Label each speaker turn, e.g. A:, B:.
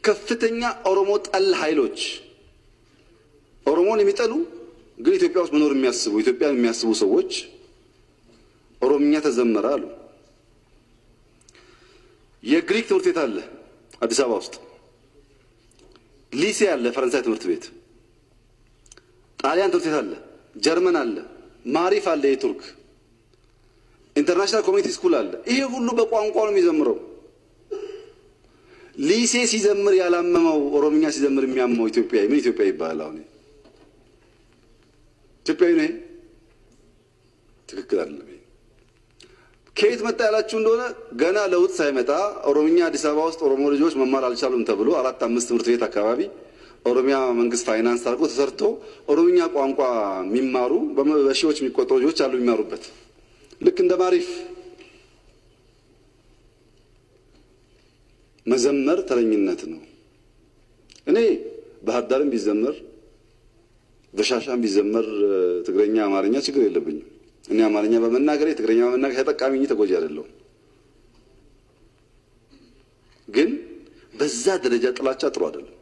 A: ከፍተኛ ኦሮሞ ጠል ኃይሎች ኦሮሞን የሚጠሉ ግን ኢትዮጵያ ውስጥ መኖር የሚያስቡ ኢትዮጵያን የሚያስቡ ሰዎች ኦሮምኛ ተዘመረ አሉ። የግሪክ ትምህርት ቤት አለ አዲስ አበባ ውስጥ፣ ሊሴ አለ ፈረንሳይ ትምህርት ቤት፣ ጣሊያን ትምህርት ቤት አለ፣ ጀርመን አለ፣ ማሪፍ አለ፣ የቱርክ ኢንተርናሽናል ኮሚኒቲ ስኩል አለ። ይሄ ሁሉ በቋንቋ ነው የሚዘምረው። ሊሴ ሲዘምር ያላመመው ኦሮምኛ ሲዘምር የሚያመው ኢትዮጵያዊ ምን ኢትዮጵያዊ ይባላል? አሁን ኢትዮጵያዊ ነው? ትክክል አይደለም። ከየት መጣ ያላችሁ እንደሆነ ገና ለውጥ ሳይመጣ ኦሮምኛ አዲስ አበባ ውስጥ ኦሮሞ ልጆች መማር አልቻሉም ተብሎ 4-5 ትምህርት ቤት አካባቢ ኦሮሚያ መንግስት ፋይናንስ አድርጎ ተሰርቶ ኦሮምኛ ቋንቋ የሚማሩ በሺዎች የሚቆጠሩ ልጆች አሉ የሚማሩበት። ልክ እንደ ማሪፍ መዘመር ተረኝነት ነው። እኔ ባህር ዳርም ቢዘመር በሻሻም ቢዘመር ትግረኛ አማርኛ ችግር የለብኝም። እኔ አማርኛ በመናገር ትግረኛ በመናገር ተጠቃሚ እንጂ ተጎጂ አይደለሁም። ግን በዛ ደረጃ ጥላቻ ጥሩ አይደለም።